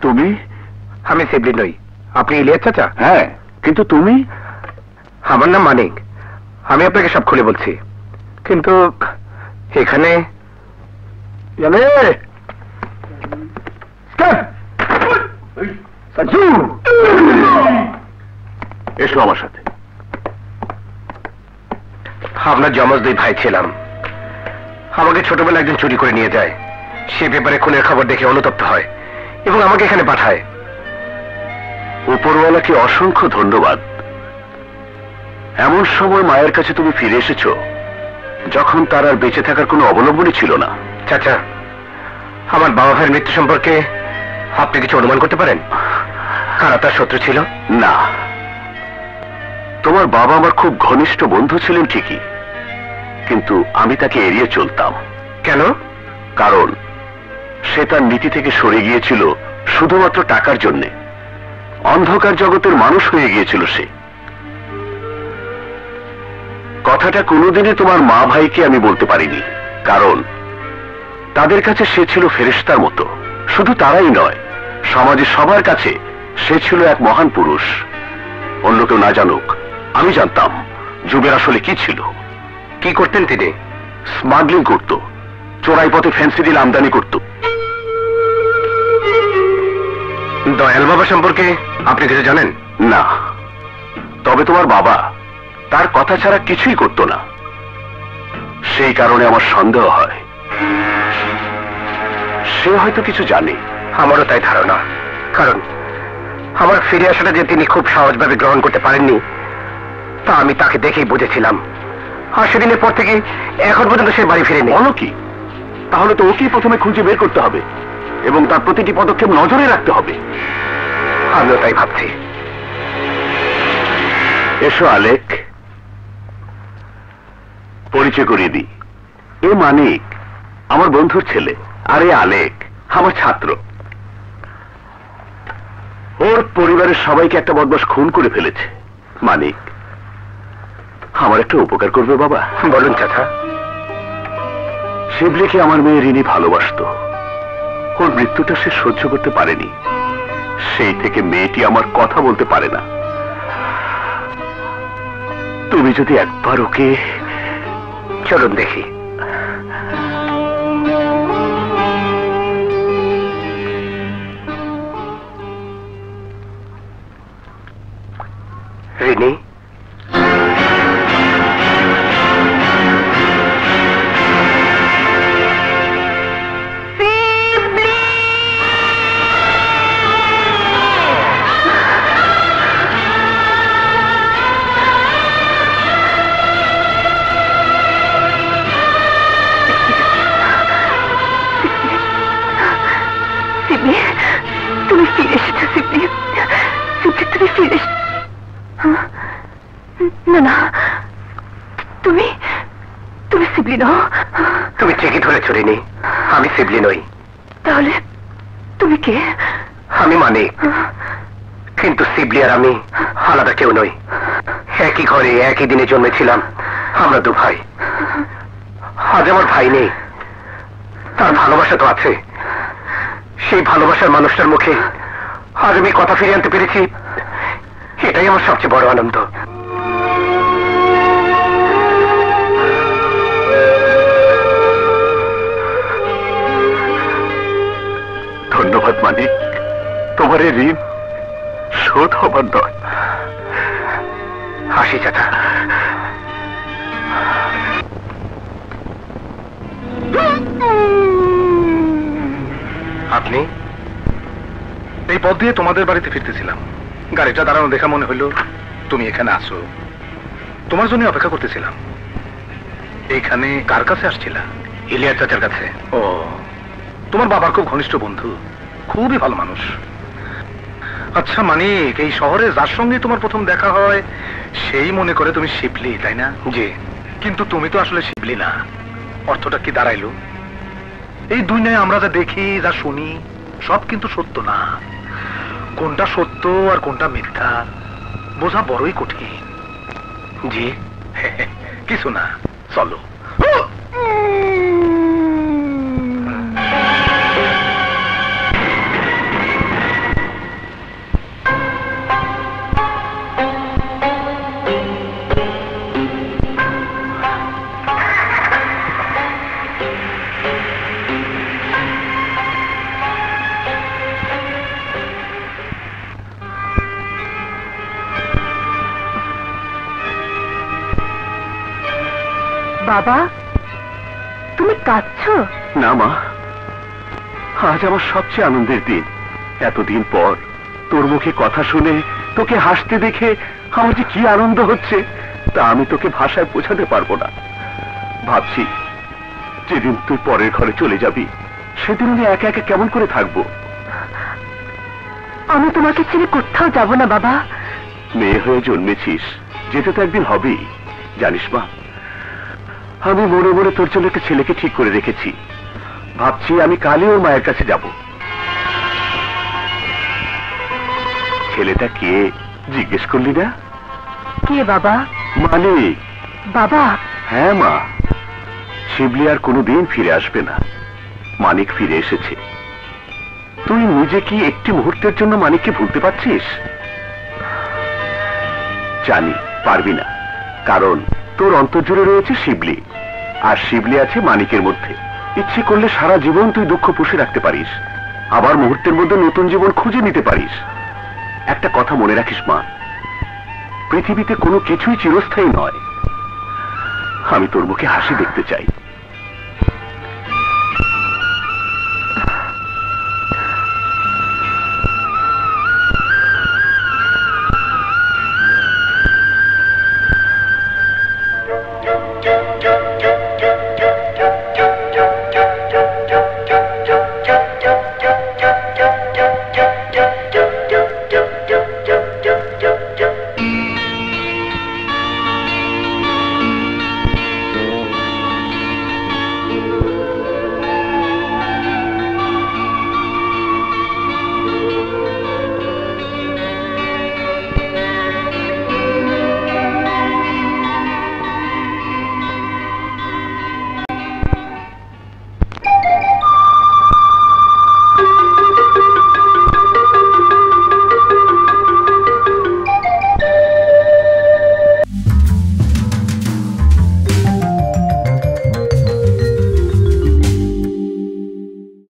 তুমি? আমি শিবলি নই। আপনি ইলিয়াস চাচা? হ্যাঁ, কিন্তু তুমি? আমার নাম মানিক। আমি আপনাকে সব খুলে বলছি, কিন্তু এখানে এসো আমার সাথে। আপনার যমজ দুই ভাই ছিলাম। আমাকে ছোটবেলা একজন চুরি করে নিয়ে যায়। সে ব্যাপারে খুনের খবর দেখে অনুতপ্ত হয় এবং আমাকে এখানে পাঠায়। উপরওয়ালাকে অসংখ্য ধন্যবাদ। এমন সময় মায়ের কাছে তুমি ফিরে এসেছো যখন তার আর বেঁচে থাকার কোনো অবলম্বনই ছিল না। চাচা, আমার বাবা ভাইয়ের মৃত্যু সম্পর্কে আপনি কিছু অনুমান করতে পারেন? কারা তার শত্রু ছিল? না, তোমার বাবা আমার খুব ঘনিষ্ঠ বন্ধু ছিলেন ঠিকই, কিন্তু আমি তাকে এড়িয়ে চলতাম। কেন? কারণ সে তার নীতি থেকে সরে গিয়েছিল শুধুমাত্র টাকার জন্যে। অন্ধকার জগতের মানুষ হয়ে গিয়েছিল সে। কথাটা কোনোদিনই তোমার মা ভাইকে আমি বলতে পারিনি, কারণ তাদের কাছে সে ছিল ফেরেশতার মতো। শুধু তারাই নয়, সমাজে সবার কাছে সে ছিল এক মহান পুরুষ। অন্য কেউ না জানুক, আমি জানতাম যুগের আসলে কি ছিল। কি করতেন তিনি? স্মাগলিং করত, চোরাই পথে ফেন্সিডিল আমদানি করত। দয়াল বাবা সম্পর্কে আপনি কিছু জানেন? না, তবে তোমার বাবা তার কথা ছাড়া কিছুই করত না। সেই কারণে আমার সন্দেহ হয় সে হয়তো কিছু জানে। আমারও তাই ধারণা, কারণ আমার ফিরে আসাটা যে তিনি খুব সহজভাবে গ্রহণ করতে পারেননি তা আমি তাকে দেখেই বুঝেছিলাম। আর সেদিনের পর থেকে এখন পর্যন্ত সে বাড়ি ফিরেনি। বলো কি? তাহলে তো ওকেই প্রথমে খুঁজে বের করতে হবে এবং তার প্রতিটি পদক্ষেপ নজরে রাখতে হবে। আমিও তাই ভাবছি। এসো আলেক, পরিচয় করিয়ে দিই। এ মানিক আমার বন্ধুর ছেলে, আর এ আলেক আমার ছাত্র। ওর পরিবারের সবাইকে একটা বদমাশ খুন করে ফেলেছে। মানিক, আমার একটা উপকার করবে বাবা? বলুন চাচা। শিবলিকে আমার মেয়ে রিনি ভালোবাসত। ওর মৃত্যুটা সে সহ্য করতে পারেনি। সেই থেকে মেয়েটি আমার কথা বলতে পারে না। তুমি যদি একবার ওকে... চলুন দেখি। রিনি, তুমি ফিরে এসেছো সিবলি। সিবলি, তুমি ফিরে না না, তুমি তুমি সিবলি নও। তুমি ঠিকই ধরেছ রিনি, আমি শিবলি নই। তাহলে তুমি কে? আমি মানিক, কিন্তু শিবলি আর আমি আলাদা কেউ নই। একই ঘরে একই দিনে জন্মেছিলাম। আমরা দু ভাই। আজ আমার ভাই নেই, তার ভালোবাসা তো আছে। সেই ভালোবাসার মানুষটার মুখে আজ আমি কথা ফিরিয়ে আনতে পেরেছি, এটাই আমার সবচেয়ে বড় আনন্দ। ধন্যবাদ মানিক, তোমার এই ঋণ শোধ হবার নয়। হাসি চাচা। আপনি? এই পথ দিয়ে তোমাদের বাড়িতে ফিরতেছিলাম। গাড়িটা দাঁড়ানো দেখা মনে হইল তুমি এখানে আসো। তোমার জন্য অপেক্ষা করতেছিলাম। এইখানে কার কাছে আসছিলা? ইলিয়াস চাচার কাছে। ও, তোমার বাবার খুব ঘনিষ্ঠ বন্ধু, খুবই ভালো মানুষ। আচ্ছা মানিক, এই শহরে যার সঙ্গে তোমার প্রথম দেখা হয় সেই মনে করে তুমি শিবলি, তাই না? জি। কিন্তু তুমি তো আসলে শিবলি না। অর্থটা কি দাঁড়াইলো? এই দুনিয়ায় আমরা যা দেখি, যা শুনি, সব কিন্তু সত্য না। কোনটা সত্য আর কোনটা মিথ্যা বোঝা বড়ই কঠিন। জি। কিছু না, চলো। বাবা, তুমি কাঁদছো? না মা, আজ আমার সবচেয়ে আনন্দের দিন। এতদিন পর তোর মুখে কথা শুনে, তোকে হাসতে দেখে আমার যে কি আনন্দ হচ্ছে তা আমি তোকে ভাষায় বোঝাতে পারবো না। ভাবছি যেদিন তুই পরের ঘরে চলে যাবি সেদিন আমি একা একা কেমন করে থাকবো। আমি তোমাকে ছেড়ে কোথাও যাব না বাবা। মেয়ে হয়ে জন্মেছিস, যেতে তো একদিন হবেই। জানিস মা, আমি মনে মনে তোর জন্য একটা ছেলেকে ঠিক করে রেখেছি। ভাবছি আমি কালই ওর মায়ের কাছে যাব। ছেলেটা কে জিজ্ঞেস করলি না? কে বাবা? মানিক। বাবা? হ্যাঁ মা, শিবলি আর কোনোদিন ফিরে আসবে না। মানিক ফিরে এসেছে। তুই নিজে কি একটি মুহূর্তের জন্য মানিককে ভুলতে পারছিস? জানি পারবি না, কারণ তোর অন্তর্জুড়ে রয়েছে শিবলি, আর শিবলি আছে মানিকের মধ্যে। ইচ্ছে করলে সারা জীবন তুই দুঃখ পুষে রাখতে পারিস, আবার মুহূর্তের মধ্যে নতুন জীবন খুঁজে নিতে পারিস। একটা কথা মনে রাখিস মা, পৃথিবীতে কোনো কিছুই চিরস্থায়ী নয়। আমি তোর মুখে হাসি দেখতে চাই।